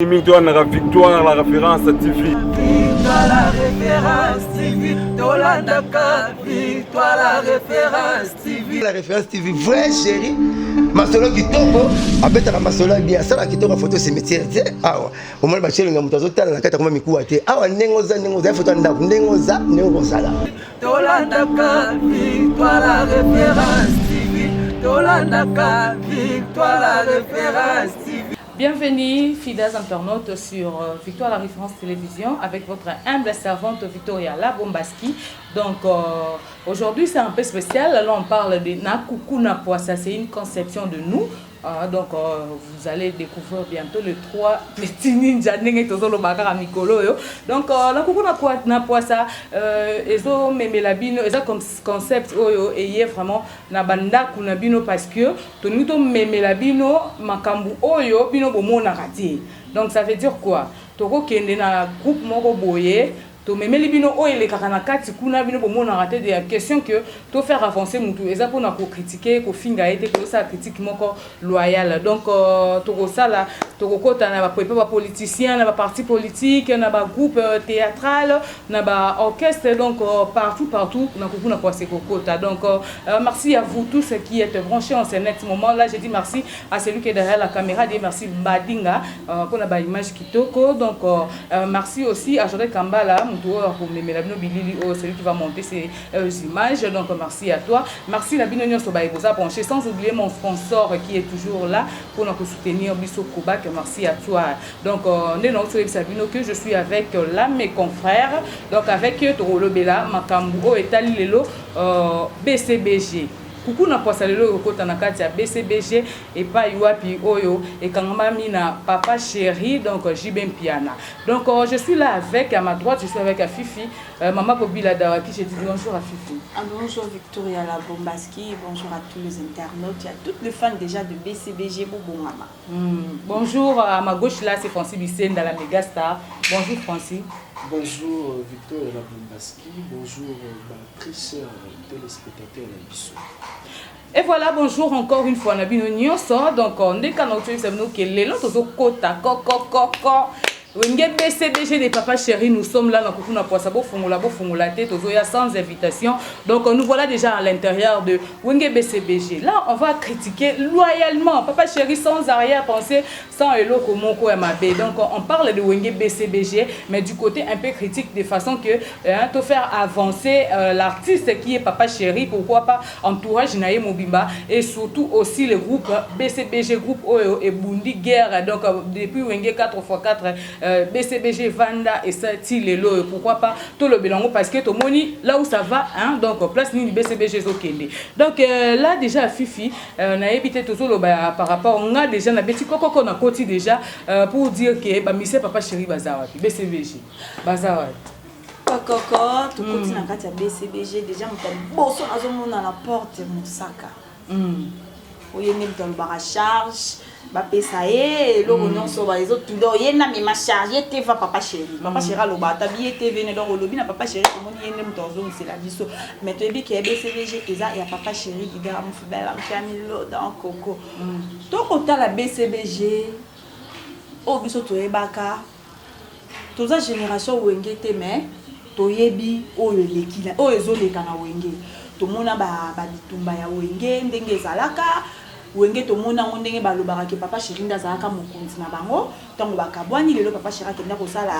Toi, la victoire, la référence TV. Victoire, la référence TV. Tolandaka, victoire, la référence TV. La référence TV, vrai chéri. Masolo kitoko, abeta na masolo bien. Ça la kitoko photo cimetière. Ah ouais. Au moins bachelo nga mutazo tala na kata koma mikuwa te. Ah ouais, nengoza photo ndako. Nengoza la. Tolandaka, victoire, la référence TV. Tolandaka, victoire, la référence TV. Bienvenue, fidèles internautes, sur Victoire la référence télévision avec votre humble servante Victoria Labombaski. Donc aujourd'hui c'est un peu spécial. Là on parle de Nakukuna Poissa, c'est une conception de nous. Donc vous allez découvrir bientôt le 3 donc Nakukuna Poissa ezo memelabino eza concept oyo eye vraiment na banda kuna bino parce que tonito memelabino makambu oyo bino bomona raté. Donc ça veut dire quoi? Toko kende na groupe moko boye to memeli bino o ele kakana kati kuna bino bomona raté des questions que to faire avancer mutu eza pona ko critiquer ko finga ete ko sa critique moko loyale. Donc to sala to kota na ba politicien na ba parti politique na ba groupe théâtral na ba orchestre donc partout na kokuna kwa sekokota. Donc merci à vous tous qui êtes branchés en ce net moment là. Je dis merci à celui qui est derrière la caméra, dis merci Mbadinga pour la ba image kitoko. Donc merci aussi à Jordan Kambala pour celui qui va monter ces images. Donc merci à toi, merci la binonion Sobaïbosa branché, sans oublier mon sponsor qui est toujours là pour nous soutenir Bisso Kobak. Merci à toi. Donc que je suis avec là mes confrères, donc avec Torolo Bella Makambu et Talilelo BCBG. Coucou na poisa lelo okota na kati ya BCBG et pas yuapi oyo et kangama mina papa chéri donc Jibem Piana. Donc je suis là avec à ma droite, je suis avec Fifi, maman Bobila Dawaki. Je dis bonjour à Fifi. Bonjour Victoria Labombaski, bonjour à tous les internautes, à toutes les fans déjà de BCBG Bobo Mama. Bonjour à ma gauche là, c'est Francis Bissène dans la Megastar. Bonjour Francis. Bonjour Victoria Labombaski, bonjour très chers téléspectateurs de Bissou. Et voilà, bonjour encore une fois, Nabino Nyonso. Donc, on est quand on fait ça, nous qui est là, tout kota, Wenge BCBG des papas chéris, nous sommes là dans Kukuna Poissa, Fongola tête, sans invitation. Donc nous voilà déjà à l'intérieur de Wenge BCBG. Là, on va critiquer loyalement, papa chéri, sans arrière-pensée, sans hello comme Moko MAB. Donc on parle de Wenge BCBG, mais du côté un peu critique, de façon que te faire avancer l'artiste qui est papa chéri, pourquoi pas entourage Naïe Mobimba, et surtout aussi le groupe BCBG, groupe Oyo et Bundi Guerre. Donc depuis Wenge 4x4, BCBG Vanda et ça Tilelo, pourquoi pas tout le bilan parce que tout le monde là où ça va hein, donc place ni BCBG Zokende. Donc là déjà Fifi n'a évité tout le par rapport on a déjà na beti koko qu'on a côté déjà pour dire que ba monsieur papa chéri bazawati BCBG bazawati Koko tout côté na kati ya BCBG déjà mutali boso azomona na porte musaka oyene mutali ba charge bapesa ye eloko nyonso baezotuda oyena mema charge te va papa chéri papa chéri aloba tabiye te vene donc olobi na papa chéri komoni yende moto azomusela biso mais toyebi ke BCBG eza ya papa chéri libera mofubela mfiamilo dans koko tokotala BCBG oyo biso toyebaka toza génération wenge te mais toyebi oyo elekila oyo ezoleka na wenge tomona babitumba ya wenge ndenge ezalaka wenge tomona ndenge balobaka ke papa chéri ndazalaka mokonzi na bango ntango bakabwani lelo papa chéri akenda kosala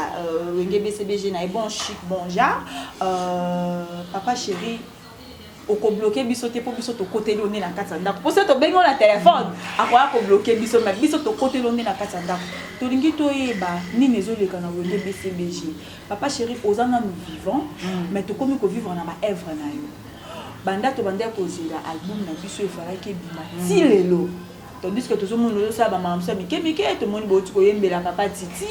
wenge BCBG na bon chic bon genre papa chéri okobloke biso te po biso tokoteli one na kati ya ndako po se tobengo na telefone akoya kobloke biso mais biso tokoteli one na kati ya ndako tolingi toyeba nini ezoleka na wenge BCBG papa chéri oza nanu vivant mais tokomi kovivre na baœuvre na yo banda to banda kozela album na biso efalaki bima ti lelo tandis que tout le monde ça ba mamsa mikemike tout le monde boti koyembela papa Titi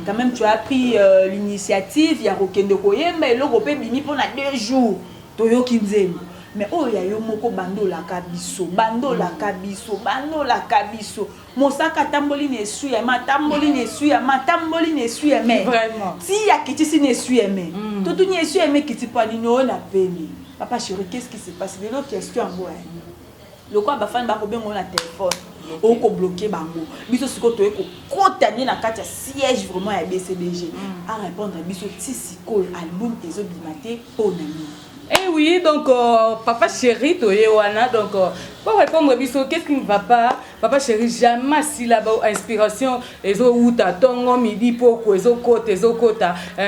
quand même tu as pris l'initiative ya kokende koyemba eloko pe bimi pour na 2 jours toyoki nzembo mais oh ya yo moko bandola kabiso mosaka tamboli ne suya matamboli ne suya mais vraiment si ya kitisi ne suya mais tout ni suya mais kiti pa ni no na peni papa chéri qu'est-ce qui se passe de l'autre question le quoi ba fan ba ko bengo na téléphone oko bloquer bango biso siko to eko kotani na kati ya siège vraiment ya BCBG à répondre biso ti siko album ezo bimate ponami. Eh oui, donc papa chéri, wana, donc pour répondre à Bisso, qu'est-ce qui ne va pas? Papa chéri, jamais si la inspiration, les autres, tongo midi pour les autres,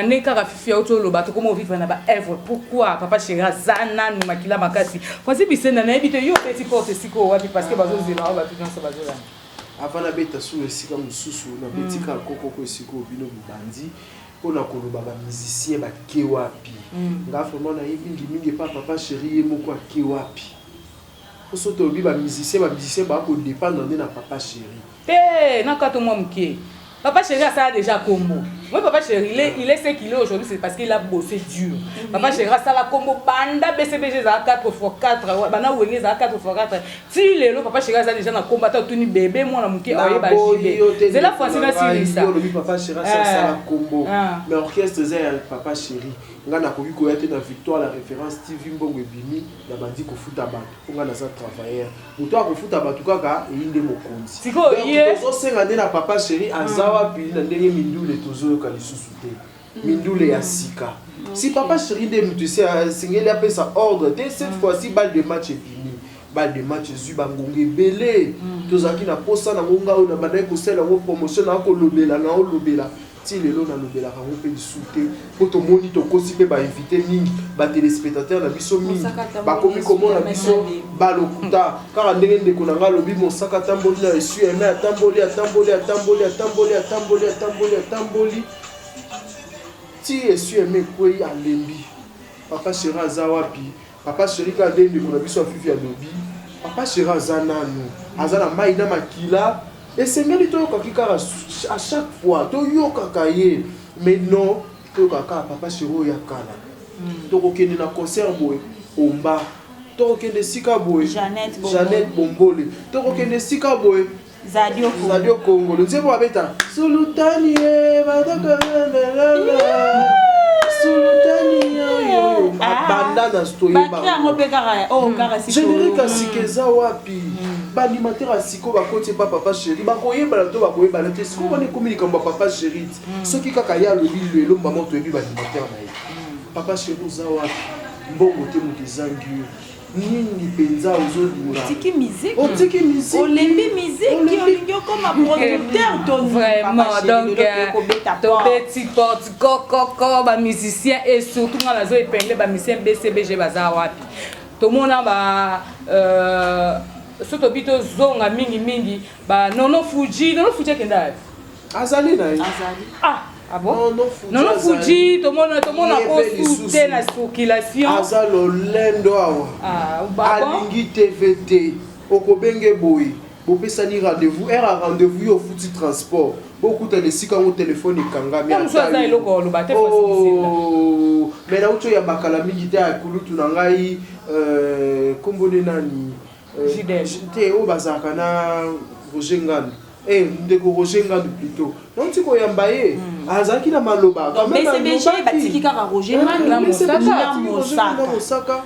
n'est qu'à faire autre le bateau, comment vivre dans œuvre. Pourquoi papa chéri, Zana, ni makila makasi. Quand c'est Bissé, n'a habité yo petit porte siko, parce que bazo zéro, va plus dans ce bateau là. Avant la bête sous le sika mususu, na petit ka koko siko bino bandi. On a connu baba musicien ba kewapi nga vraiment na yebi mingi papa chéri moko kewapi o soto bi ba musicien ba ko dépendre na papa chéri na kato moi mké papa chéri ça a déjà combo. Moi papa chéri il est ce qu'il est aujourd'hui c'est parce qu'il a bossé dur. Papa chéri ça la combo banda BCBG za 4x4 bana wenge za 4x4 si lelo papa chéri ça déjà na combattant tout ni bébé moi na mké oye ba jibé c'est la fois c'est na ça papa chéri ça la combo mais orchestre za papa chéri nga na koki ko yate na Victoire la référence TV mbongo ebimi na bandi ko futa bato nga na za travailleur muto ko futa bato kaka inde mokonzi siko ye so senga na papa chéri azawa pi na ndenge mindule tozo ka lisusu te mindule ya sika si papa chéri de mutu c'est singeli appelle ça ordre dès cette fois-ci balle de match ebimi balle de match zuba ngonge belé tozaki na posa na ngonga na bandai ko sela ngo promotion na ko lobela na lobela si lelo na lobela ka ngo pe disouté pour to moni to kosi pe ba inviter mingi ba téléspectateurs na biso mingi ba komi komo na biso ba lokuta car ndenge ndeko na nga lobi mon saka tamboli na esu eme atamboli ti esu eme kwei alembi papa chéri azawapi papa chéri ka ndenge ndeko na biso afifi ya lobi papa chéri azananu azana mai na makila esengeli toyoka kaka à chaque fois toyoka ye mais non toyoka papa chéri oyo ya kala tokokende na concert boye omba tokokende sika boye Jeannette Bombole tokokende sika boye Zadio Congo nzebo abeta sultani bandana stoyeba générique asikeza wapi banimateur asiko bakoti pa papa chéri bakoyeba to bakoyeba te siko bone communique mba papa chéri soki kaka ya lobi lelo mba moto ebi banimateur na ye papa chéri za wapi mbongo te mutizangi nini penza ozolula tiki musique tiki musique olembi musique olingio comme producteur ton vraiment donc to petit porte coco ba musicien et surtout na zo épinglé ba musicien BCBG baza wapi to mona ba soto bito zonga mingi ba nono Fuji kenda azali na ah bon non Fuji to mona ko soute na circulation azalo lendo awa alingi TVT okobenge boy bopesani rendez-vous era rendez-vous yo futi transport beaucoup de sika au téléphone ikangami ata iloko lo bate facile mais na uto ya bakala mingi te akulutu na ngai kombone nani te o bazaka na Roger Ngando ndeko Roger Ngando plutôt donc tu koyamba ye azaki na maloba donc BCBG batiki kaka Roger Ngando Mosaka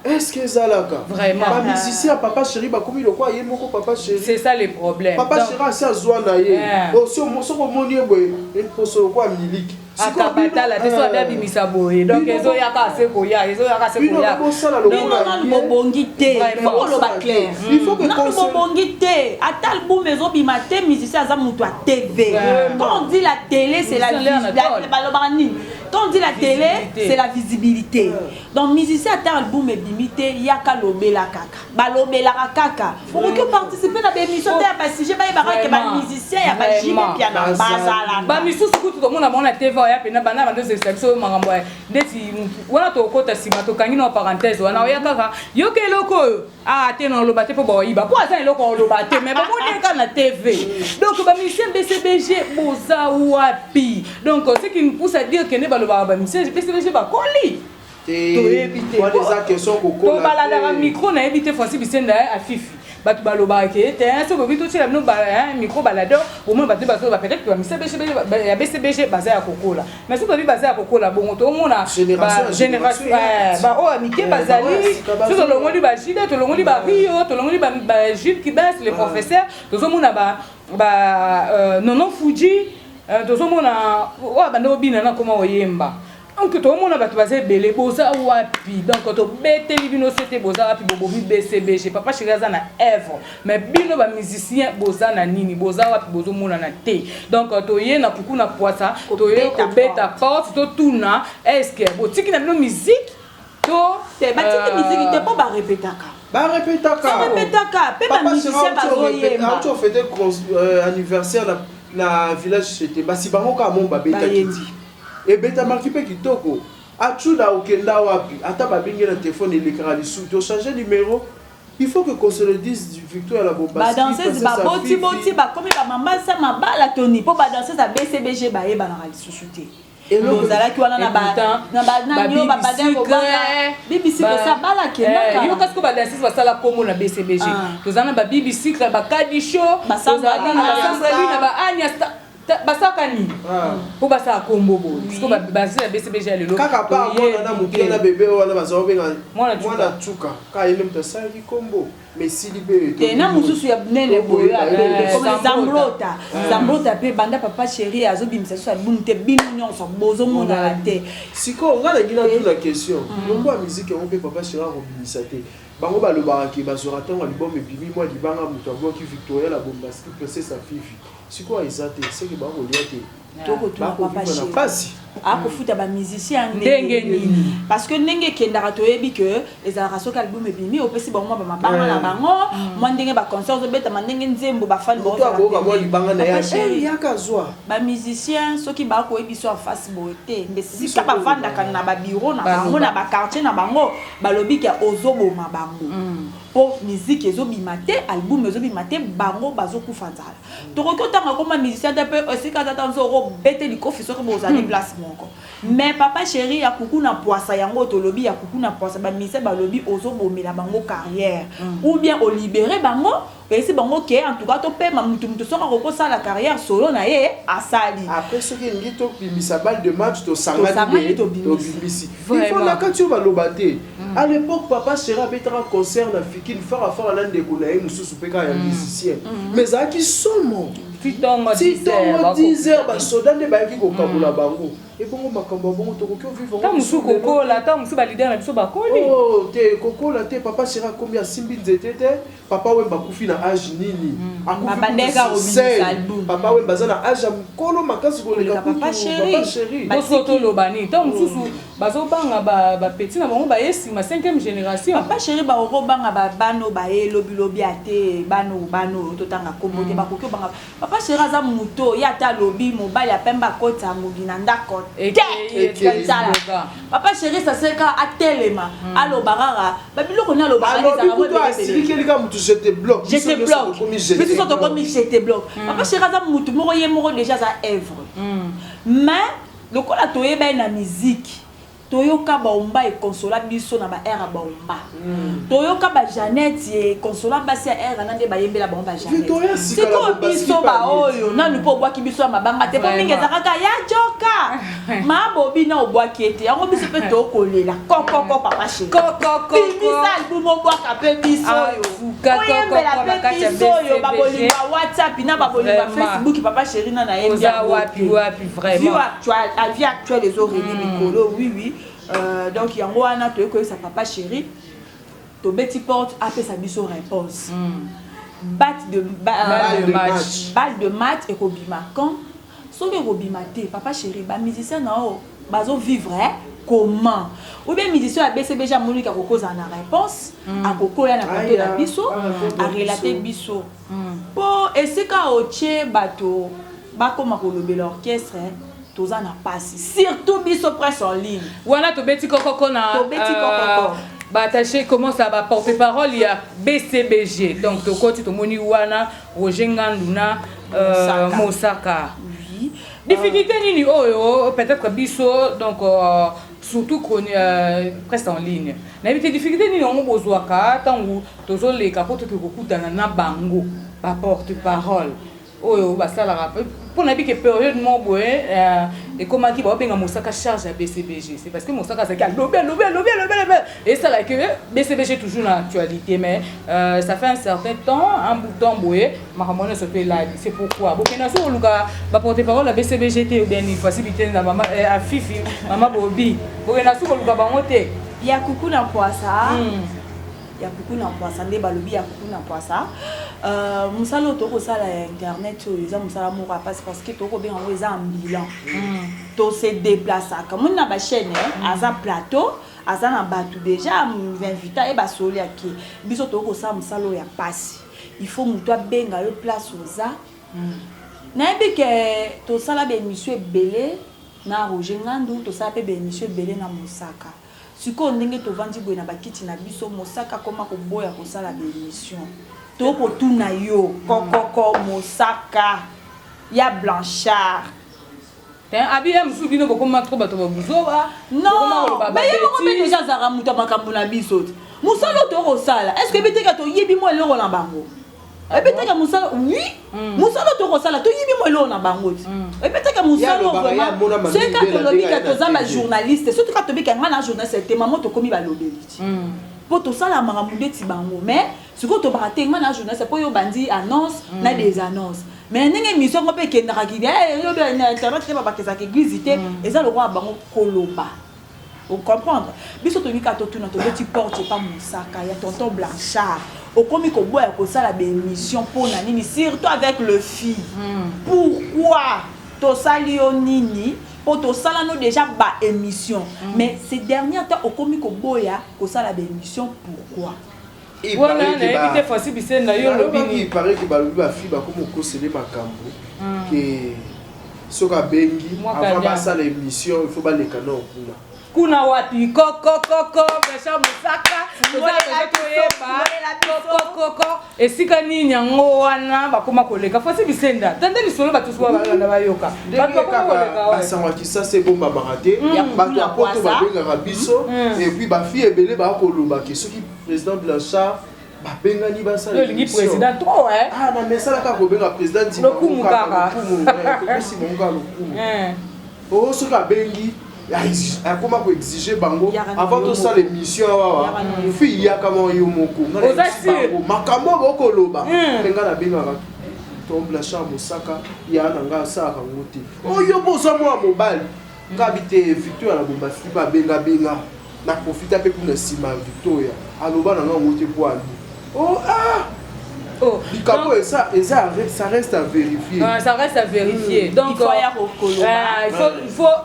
est-ce que zalaka vraiment ba musicien papa chéri ba komi lokwa ye moko papa chéri c'est ça le problème papa chéri ça zwana ye aussi mosoko moni boye poso kwa miliki akabatala te so abimisa boye donc ezo yaka se koya non bobongi te faut lo ba clair il faut que non bobongi te ata album ezo bimate musicien aza mutu à TV quand on dit la télé c'est la visibilité quand on dit la télé c'est la visibilité donc musicien ata album ebimite yaka lobela kaka balobela kaka pour que participer na émission ta parce que j'ai pas que ba musicien ya ba jibe piano bazala ba misusu kutu to mona mona TV ya pena bana bando section mangambo ndeti wana to kota sima to kangi na parenthèse wana ya kaka yo ke loko te non loba te po ba iba po asa loko loba te mais ba mona ka na TV donc ba musicien BCBG boza wapi donc ce qui nous pousse à dire que ne ba loba ba musicien BCBG ba koli to éviter quoi des questions ko to balada micro na éviter Francis Bisenda à Fifi bato baloba ke te so ko bito tila no ba micro balado au moins bato bato ba peut-être que ba BCBG ya BCBG basé à kokola mais so ko bi basé à kokola bongo to mona génération ba o mike bazali so to longo li ba jida to longo li ba rio to longo li ba Jules qui baisse les professeurs to so mona ba nono Fuji to so mona wa bando bina na koma oyemba. Donc tout le monde a basé belé boza wapi donc to bete bino c'était boza wapi bobobi BCBG papa chiraza na œuvre mais bino ba musicien boza na nini boza wapi bozo mona na te donc to ye na kuku na poisa to ye ko beta porte to tuna est-ce que botiki na bino musique to te batiki musique te pas ba répétaka pe ba musicien ba zoyemba tu fêté anniversaire na village c'était basi bango ka mon ba beta kiti et beta marqué pe kitoko atuna okenda wapi ata babingi na téléphone elekara lisu to changer numéro il faut que qu'on se le dise Victoire la bomba ba danseuse ba boti ba comme ba mama ça ma bala toni po ba danseuse à BCBG ba yeba na lisu te et l'ozala ki wana na ba yo ba badengo ba BBC ko sa bala kenda yo kasko ba danseuse ba sala komo na BCBG tozana ba BBC ba kadi show tozana na ba Anya basaka ni po basa kombo bo parce que basi ya BCBG ya lelo kaka pa mwana na mukia na bébé wana bazo benga mwana tuka ka ile mtasali kombo mais si libé te na mususu ya nene boyo comme zambrota pe banda papa chéri azobimisa so album te bino nyonso bozo mona la te siko ngala ngina toute la question nombo ya musique on peut papa chéri robimisa te bango balobaka ke bazora ntango album ebimi mwa libanga moto aboki Victoria la bombastique c'est sa fifi siko ezate c'est que bango lia te toko tu papa chéri akofuta ba musicien ndenge nini parce que ndenge kendaka toyebi que ezalaka soki album ebimi opesi bango ba mabanga na bango mwa ndenge ba concert ozobeta ndenge nzembo bafani ba musicien soki bakoyebi so en face boye te mais sika bavandaka na babiro na bango na baquartier na bango balobi ke ozoboma bango po musique ezobima te album ezobima te bango bazokufa nzala tokoki otanga koma musicien te mpe esika tata nzoko bete likofi soki bozali place moko mais papa chéri ya kuku na poisa yango tolobi ya kuku na poisa ba musicien balobi ozobomela bango carrière ou bien o libérer bango et c'est bango ke en tout cas to pe mutu soka ko sa la carrière solo na ye asali après ce qui ngi to bimisa balle de match to sangani to bimisi il faut la quand tu vas lobater à l'époque papa chéri abetara concert na fikine fara na ndeko na ye mususu pe ka ya musicien mais a qui somo Titongo 10h basoda nde bayaki kokabola bango ebongo makambo bongo tokoki vivre ta musu kokola ta musu ba leader na biso bakoli oh te kokola te papa chéri combien simbi nzete te papa wemba kufi na âge nini babandeka robinisa album papa wemba za na âge mkolo makasi koleka papa chéri bosoto lobani ta mususu bazobanga ba petit na bango ba yesima 5e génération papa chéri ba okobanga ba bano ba lobi ate bano totanga kombo te bakoki banga papa chéri aza muto ya ta lobi mobali ya pemba kota mobina ndako papa chéri ça c'est ka atelema allo barara babiloko na lo barara j'étais bloc mais tu sortes comme j'étais bloc papa chéri aza mutu moko ye moko déjà za œuvre mais lokola toyeba na musique toyoka baomba e consola biso na ba era baomba toyoka ba Jeannette e consola basi era na nde bayembela baomba Jeannette siko biso ba oyo na lupo obwaki biso ya mabanga te po mingi ezakaka ya joka ma bobi na obwaki ete yango biso pe tokolela kokoko papa chéri bimisa album obwaka pe biso oyo oyembela pe biso oyo babolinga WhatsApp na babolinga Facebook papa chéri na yembia wapi vraiment vie actuelle les oreilles mikolo oui donc yango wana toyeko sa papa chéri to beti porte après sa biso réponse balle de match et kobima quand soki kobima te papa chéri ba musicien na o bazo vivre comment ou bien musicien à BCBG Monika kokoza na réponse a kokoya na plateau na biso a relater biso po esika oche bato bakoma kolobela l'orchestre toza na passe surtout biso presse en ligne wana to beti kokoko na Bataché commence à porter parole il y a BCBG donc to koti to moni wana Roger Nganduna Mosaka oui difficulté nini oyo peut-être biso donc surtout presque en ligne. Na des difficultés ni on besoin ka tangu tozo les capotes que kokutana na bango ba porte-parole. Oyo basala pour na bi que période mo boye et comment qui va benga Moussaka charge à BCBG, c'est parce que Moussaka c'est lobé et ça là que BCBG toujours dans l'actualité mais ça fait un certain temps un bout de temps boye makamone se fait là c'est pourquoi bokena so luka ba porte-parole la BCBG te bien une facilité na maman à Fifi maman Bobby bokena so luka ba moté ya kuku na poisa ya kuku na poisa nde balobi ya kuku na poisa musala toko sala internet eza musala moko parce que toko bien en eza ambulant to se déplacer comme na ba chaîne aza plateau aza na batu déjà invité e ba soli aki biso toko sala musala ya passe il faut muto benga yo place oza na bi ke to sala be émission ebele na Roger Ngandu to sala be émission ebele na Mosaka siko ndenge to vandi boye na bakiti na biso Mosaka koma ko boya ko sala be émission to ko tuna yo kokoko Mosaka ya Blanchard abi msu bino ko koma trop bato babuzo non mais yebo déjà zara muta makambo na biso musalo to ko sala est-ce que biteka to yebi mo eloko na bango ebetaka musalo oui musalo to ko sala to yebi mo eloko na bango ebetaka musalo vraiment c'est quand to lobi ka to zama journaliste surtout quand to bi ka ngana journaliste te maman to komi ba lobeli pour to sala makambo de ti bango mais ce que to ba te ngana journaliste pour yo bandi annonce na des annonces mais ndenge mission ko pe kendaka ki yo be na internet te ba bakeza ke visiter eza le roi bango koloba. Vous comprenez? Biso to nika to tuna to beti porte pas Moussaka ya tonton Blanchard. Au komi ko boya ko sala be émission pour na nini surtout avec le fille. Pourquoi to sali o nini? Pour to sala no déjà ba émission. Mais ces derniers temps au komi ko boya ko sala be émission pourquoi? Il paraît que balobi ba fille ba comme ko sele makambo que soka bengi avant ba sala émission il faut ba le canon kuna wapi koko besha Moussaka koko esika nini yango wana bakoma koleka fasi bisenda tande lisolo batu so balanda bayoka batu bakoma basangwa kisa c'est bon ba baraté batu apoto ba benga biso et puis ba fille ebele ba koloba ke soki président Blanchard ba benga ni ba sala le président trop ah na mais ça la ka ko benga président di le kumukaka ko si monga le kumu oh soka bengi comment ko exiger bango avant tout ça l'émission wa fille ya kama yo moko makambo boko loba benga na benga to Blanchard Moussaka ya nanga sa ka ngoti oyo bozo mo mobile ngabite Victoire na bomba sipa benga na profiter pe pour na sima Victoria aloba na ngoti po ali oh ah oh, ça reste à vérifier. Ça reste à vérifier. Donc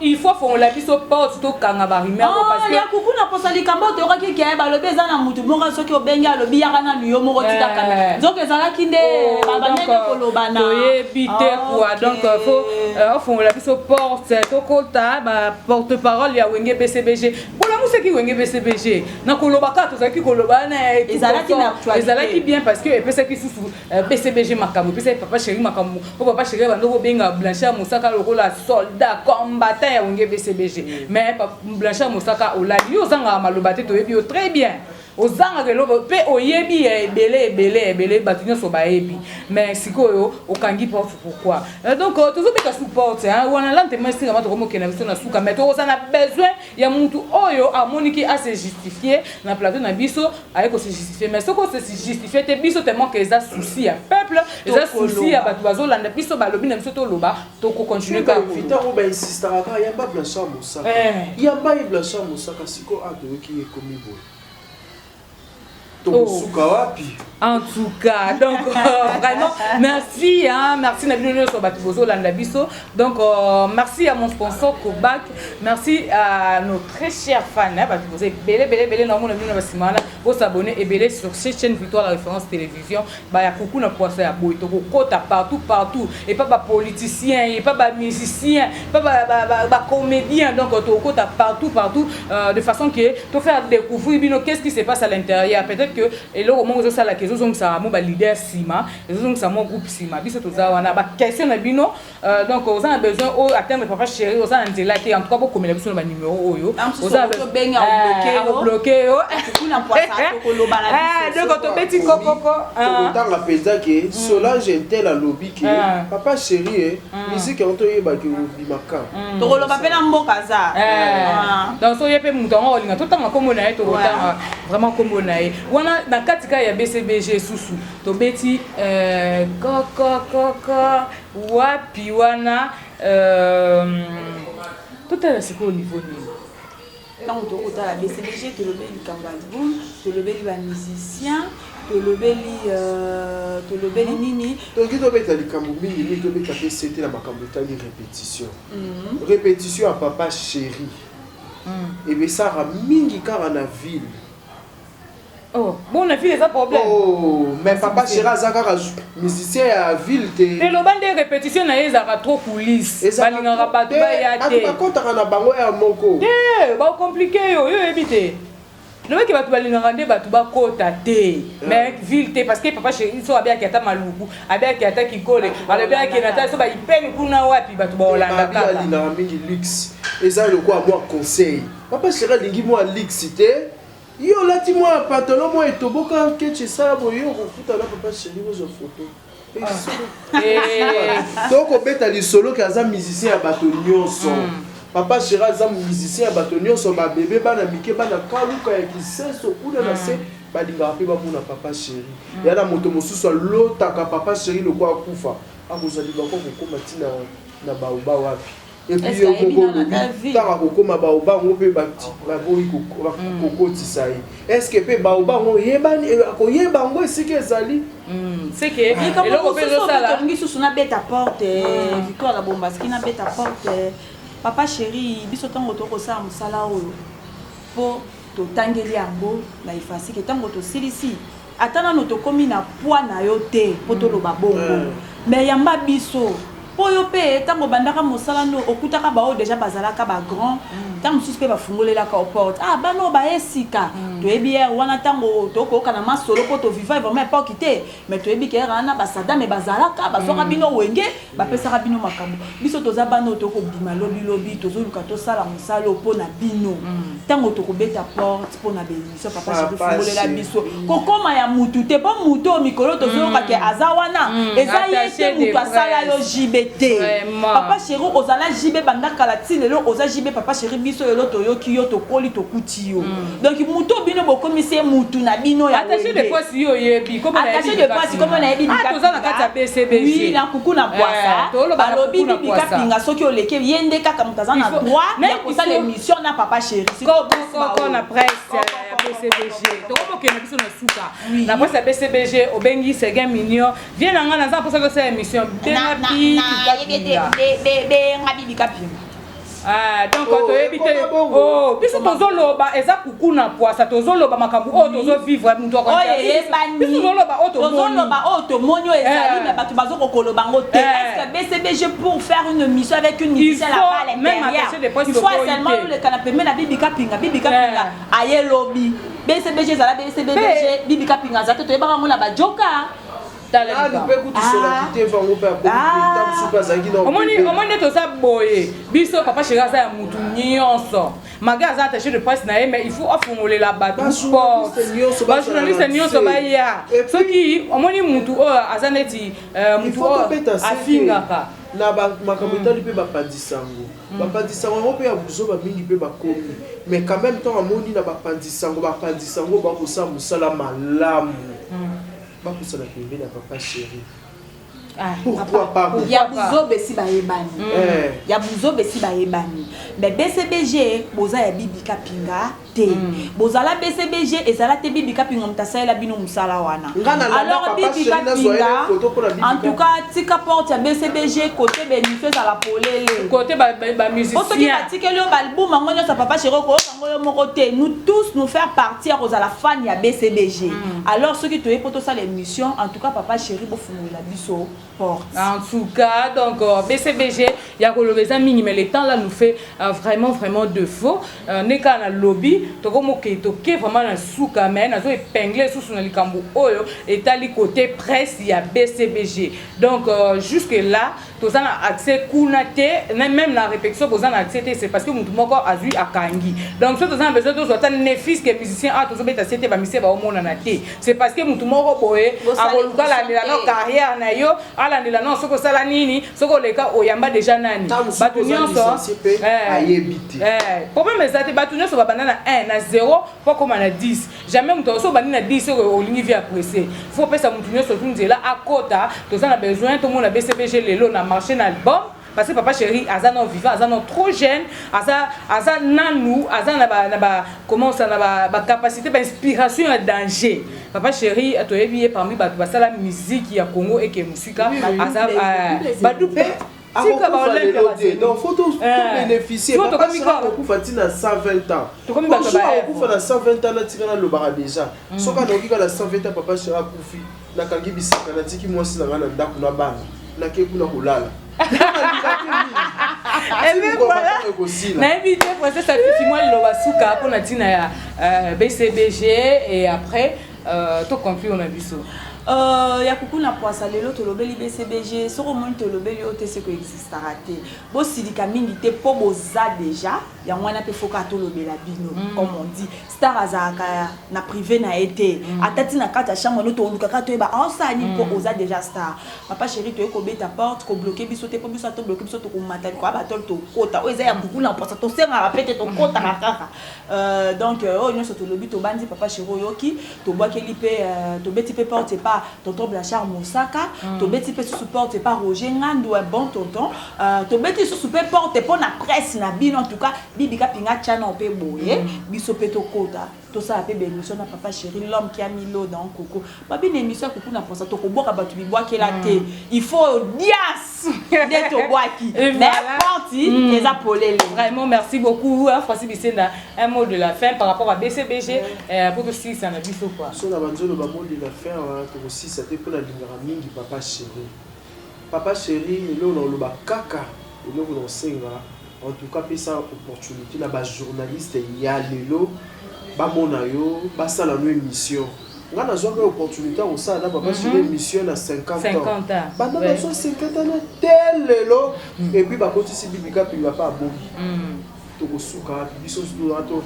il faut qu'on la puisse au porte tout quand on va rimer parce que il y a beaucoup na posa likambo to roki ke ba lobe za na mutu monga soki obenga lobi ya kana nuyo moko tita kamera. Donc ezala kinde ba banene kolobana. Oyebite quoi. Donc faut la puisse au porte to kota ba porte-parole ya wenge BCBG. Bona museki wenge BCBG. Na kolobaka to zaki kolobana ezala ki bien parce que epesa ki BCBG makambo pesa papa chéri makambo papa chéri bando benga Blanchard Moussaka lokola soldat combattant ya wenge BCBG mais Blanchard Moussaka olali yo zanga maloba te to yebi yo très bien ozanga ke lobo pe oyebi ebele batunyo so baebi mais sikoyo okangi porte pourquoi donc toujours beka support hein wana lante merci ngama to komo kena biso na suka mais to osana besoin ya mutu oyo amoniki a se justifier na plateau na biso ayeko se justifier mais soko se justifier te biso tellement que ça souci ya peuple ça souci ya batu bazolanda biso balobi na biso to loba to ko continuer ka vita ko ba insister ka yamba Blanchard Moussaka yamba Blanchard Moussaka siko a de ki ekomi bo. En tout cas, donc vraiment merci merci Nabino sur Batibozo Landabiso. Donc merci à mon sponsor Kobac, merci à nos très chers fans Batibozo belé normalement Nabino Basimana, vous s'abonner et belé sur cette chaîne Victoire la référence télévision. Bah ya coucou na poisson ya boy, to kota partout et pas ba politicien, et pas ba musicien, pas ba comédien donc to kota partout de façon que to faire découvrir bino qu'est-ce qui se passe à l'intérieur. Peut-être fait que et là au moment où ça la question donc ça mo ba leader sima et donc ça mo groupe sima biso to za wana ba question na bino donc on a besoin au atteindre papa chéri on a ndela te en tout cas beaucoup mais biso na numéro oyo on a benga bloquer kuna poisa to koloba na donc to beti kokoko tanga peza ke Solange intel a lobby ke papa chéri musique on to yeba ke bimaka to koloba pe na mboka za donc so yepe mutongo olinga to tanga kombo na ye to tanga vraiment kombo na ye wana na katika ya BCBG susu to beti koko wapi wana tout est c'est au niveau ni quand on tourne à la BCBG to lobeli kambalboum to lobeli ba musicien to lobeli nini to kido beta likambo mingi ni to beta pe c'était la makambo tali répétition à papa chéri et bien ça a mingi car na ville. Oh, bon, on a vu les problèmes. Oh, mais papa Chéra Zakara, musicien à ville. Et le bande de répétition, il y a trop coulisses. Et ça, il y a pas de bail. Par contre, on a bango et un moko. Eh, bah compliqué, yo, éviter. Le mec qui va te aller dans rendez va te ba kota té. Mais ville té parce que papa Chéri so abia ki ata maluku, abia ki ata ki kole, abia ki nata so ba ipeni kuna wapi ba to ba Olanda ka. Abia li na mingi luxe. Et ça le quoi moi conseil. Papa Chéra lingi moi luxe té. Yo lati moi pantalon moi etoboka keche ça boyo ko futa la papa Chéri zo photo. Donc on beta li solo ki aza musicien ya bato nyonso. Papa Chéra za musicien ya bato nyonso ba bébé bana mike bana kaluka ya kiseso kuna na se ba linga pe ba mona papa Chéri. Ya na moto mosusu lotaka papa Chéri le kwa kufa. Akozali ba ko koma tina na baoba wapi. Et puis tara kokoma baoba ngo pe bati baboyi kokotisa ye. Est-ce que pe baoba ngo yebani akoyeba ngo esike ezali c'est que et là on peut ça là ngi susu na beta porte Victoire la Bombaski na beta porte papa Chéri biso tango to ko sa musala oyo po to tangeli yango na ifasi ke tango to silisi atana no to komi na poids na yo te po to loba bongo mais yamba biso poyo pe tango bandaka mosala no okutaka bao déjà bazalaka ba grand tango suspect ba fungolela ka porte bano ba esika to ebier wana tango to ko kana masolo po to vivre vraiment pas quitter mais to ebi ke rana ba sada me bazalaka ba soka bino wenge ba pesa bino makambo biso to za bano to ko bima lobi to zo luka to sala mosalo po na bino tango to ko beta porte po na béniso papa je fungolela biso kokoma ya mutu te po mutu mikolo to zo ka ke azawana eza yete mutu asala yo JB Papa Chéri ozala JB banda kalati lelo oza JB papa Chéri biso yelo to yoki yo to koli to kuti yo donc muto bino bokomisi mutu na bino ya attaché de poids yo yebi comme attaché de poids comme na yebi toza na kati ya BCBG oui na kuku na poisa balobi bibika pinga soki oleke yende kaka mutaza na droit ya kosala émission na papa Chéri koko na presse ya BCBG to ko ke na biso na suka na presse ya BCBG obengi Seguin Mignon vient na ngana za posa ko sa émission donc to ebite oh biso tozoloba eza kukuna poisa tozoloba makambu o tozo vivre mutu biso tozoloba o to monyo ezali mais bato bazoko koloba ngo te est-ce que BCBG pour faire une mission avec une musicienne là-bas il faut seulement le canapé mais na bibika pinga aye lobby BCBG zala BCBG bibika pinga zato to yeba ngona ba joka omoni toza boye biso papa Chéri aza ya mutu nyonso mage aza attaché de presse na ye mais il faut afungolela bato sport bajournaliste nyonso baya soki omoni mutu oyo aza neti mutu oyo afingaka na makambo etali mpe bapandisango yango mpe ya buzoba mingi mpe bakomi mais quand même temps amoni na bapandisango bakosala mosala malamu bakosala pembeni ya papa Chéri. Pourquoi pas? Ya buzobe si bayebani. Ya buzobe si bayebani. Mais BCBG boza ya bibika pinga te. Boza la BCBG ezala te bibika pinga mtasala la bino musala wana. Alors bibika pinga en tout cas tika porte ya BCBG côté bénéfice à la polele. Côté ba musicien. Parce que batika le album ngonyo sa papa Chéri ko ngoyo moko te. Nous tous nous faire partir aux la fan ya BCBG. Alors ceux qui te poto ça l'émission en tout cas papa Chéri bo funu la biso porte. En tout cas, donc BCBG, il y a le mini, mais le temps là nous fait vraiment défaut. N'est qu'à un lobby, donc comme ok vraiment un sous quand même, nous épinglé sous le cambo oyo et tali côté presse il y a BCBG. Donc jusque là, tous en accès kunate, même la répétition tous en accès c'est parce que nous tout encore a vu à Kangi. Donc ceux tous en besoin de soit un fils que musicien a tous bêta c'était ba musicien ba au monde na té. C'est parce que nous tout encore boé a voluka la carrière na yo ala ndela non soko sala nini soko leka oyamba déjà nani batu nyonso problème ezate batu nyonso babanda na 1 na 0 pas comme na 10 jamais muto so bandi na 10 soko olingi via apprécier faut pesa mutu nyonso tunzela akota toza na besoin tout monde na BCBG lelo na marché na album parce que papa chéri aza non vivant aza non trop jeune aza nanou aza na ba comment ça na ba capacité ba inspiration à danger papa chéri atoyebi parmi ba basala musique ya Congo et que musika aza ba dupe tika ba olé donc faut tout bénéficier papa chéri ko fatina 120 ans ko fa na 120 ans na tika na lobara déjà soka na okika na 120 ans papa chéri akufi na kangi bisaka na tiki mwasi na ngana ndako na bana na ke kuna kolala. Et bien voilà, n'invite pour ça suffit moi le basuka pour la tina ya BCBG et après tout conclut on a vu ça. Ya kuku na poasa lelo to lobeli BCBG soko moni to lobeli o te se ko existera te bo sidika mingi te po boza déjà ya mwana pe foka to lobela bino comme on dit star azaka na privé na été atati na kata chambre no to luka ka to ba ensani po oza déjà star papa chéri to ko beta porte ko bloquer biso te po biso to bloquer biso to ko matali ko ba tol to kota o eza ya kuku na poasa to senga rapete to kota na kaka donc o nyoso to lobi to bandi papa chéri yoki to boakeli pe to beti pe porte pas tonton Blachard Moussaka, to beti pe sous porte pas Roger Ngandou un bon tonton, to beti sous porte pour la presse na bin en tout cas bibika pinga chana on peut boyer, biso pe to kota. Tout ça appelle émission na papa chéri l'homme qui a mis l'eau dans coco. Babi une émission coco na pensa to ko boka batu bi boa la té. Il faut dias de to boaki. Mais parti les apolés. Vraiment merci beaucoup Francis Bissenda un mot de la fin par rapport à BCBG pour que si ça n'a biso quoi. So na banzolo ba mot de la fin to aussi ça te pour la lingara mingi papa chéri. Papa chéri lo na lo ba kaka lo ko senga en tout cas pesa opportunité na ba journaliste ya lelo ba mona yo ba sala no émission nga na zoka opportunité au ça na papa sur émission na 50 ans ba na 50 ans na telelo et puis ba kotisi bibika puis ba pas bobi to kosuka biso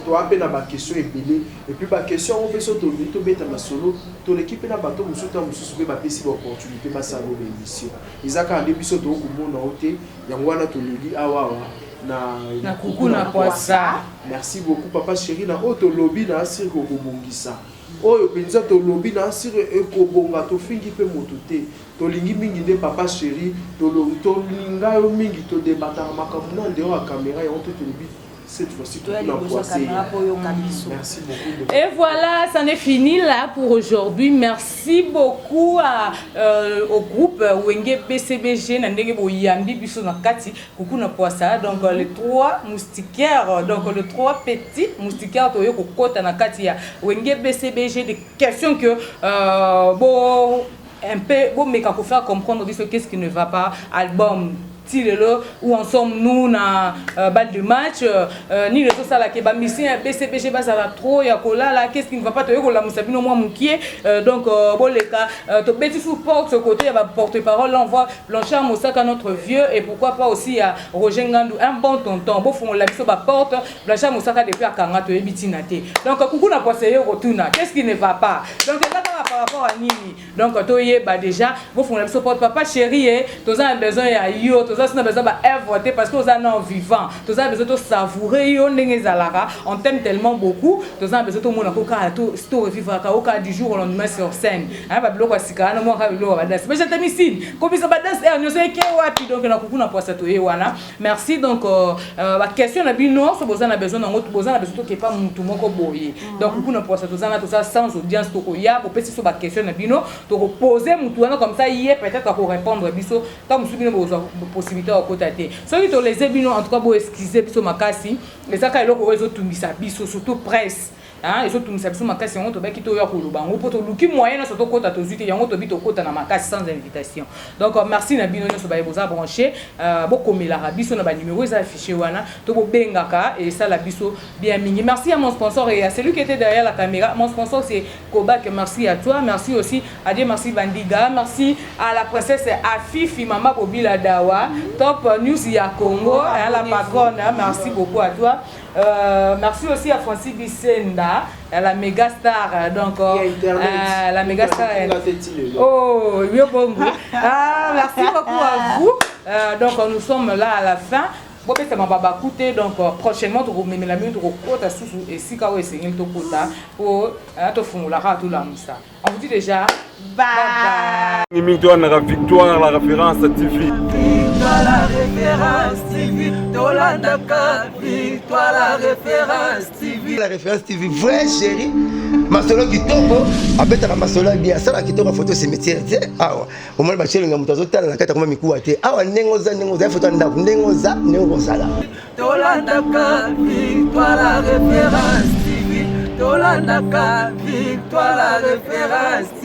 to apena ba question ebele et puis ba question on peut so to beta na solo to l'équipe na bato musuta mususu be ba pesi ba opportunité ba sala no émission izaka ande biso to ko mona ote yango wana to leli awa na kuku na poisa. Merci beaucoup papa chéri na auto lobby na asiri ko bongisa oyo penza to lobby na asiri eko bonga to fingi pe moto te to lingi mingi de papa chéri to linga yo mingi to debata makambo na ndeo ya caméra ya onto to lobby cette fois-ci tout la poissée. Merci beaucoup. Et voilà, ça n'est fini là pour aujourd'hui. Merci beaucoup au groupe Wenge BCBG Nandenge Boyambi Biso Nakati Kuku na Poissa. Donc les 3 moustiquaires, donc les 3 petits moustiquaires Toyo Kokota Nakati ya Wenge BCBG, des questions que bon un peu bon mais qu'on faut faire comprendre qu'est-ce qui ne va pas album où en sommes-nous na balle de match ni les autres ça là qui ba mission BCBG ba ça va trop ya kola là qu'est-ce qui ne va pas te la musabino moi mukie donc bon les cas to petit support ce côté va porte-parole là on voit Blanchard Moussaka notre vieux et pourquoi pas aussi à Roger Ngandou un bon tonton bon fond la biso ba porte Blanchard Moussaka depuis à Kanga to ebitinate donc kuku na conseiller retourna qu'est-ce qui ne va pas donc là par rapport à Nini donc to yeba déjà bon fond la biso porte papa chéri to a besoin ya yo to ça besoin voter parce que nous sommes vivants. Nous avons besoin de savourer on t'aime tellement beaucoup. Nous avons besoin de monde tout revivre du jour au lendemain sur scène. Hein ba bloc asika na moi ka bilo ba danse. Mais j'entends ici. Comme ça ba danse nous sais que wapi donc na kuku na poisa to wana. Merci donc la question na bino so besoin na besoin ngo besoin na besoin que pas mutu moko boye. Donc kuku na poisa to ça tout ça sans audience to ko ya pour petit so ba question na bino to poser mutu wana comme ça hier peut-être à répondre biso tant musu bino possibilité au côté. Ceux qui ont les ébino en tout cas pour esquiser biso makasi, les ça ka eloko ezo tumbisa biso surtout presse. et surtout nous savons makasi yango to ba ki to ya koloba ngo poto luki moyen na soto kota to zuite yango to bito kota na makasi sans invitation. Donc merci na bino so ba boza brancher bokomela biso na ba numéro eza affiché wana to bo bengaka et ça la biso bien mingi. Merci à mon sponsor et à celui qui était derrière la caméra. Mon sponsor c'est Kobak, merci à toi, merci aussi à Dieu, merci Bandiga, merci à la princesse Afifi Mama Bobila Dawa, Top News ya Congo, à la patronne, merci beaucoup à toi. Merci aussi à Francis Bissenda, à la méga star, donc la méga star. Oh, merci beaucoup à vous. Donc nous sommes là à la fin. Bon, c'est ma baba écouter donc prochainement tu vas me la minute tu vas sous et si quand c'est une tokota pour te fumulara tout la musa. On vous dit déjà bye. Victoire la référence TV. Victoire la référence TV. Tolandaka. Victoire la référence TV. La référence TV, vrai chéri. Masolo kitoko, abeta na masolo bien ça la kitoko photo cimetière. Ah ouais. Au moins ba chéri ngamuta zotala na kata koma mikuwa te. Ah ouais nengoza photo ndako nengoza sala. Tolandaka. Victoire la référence TV. Tolandaka. Victoire la référence TV.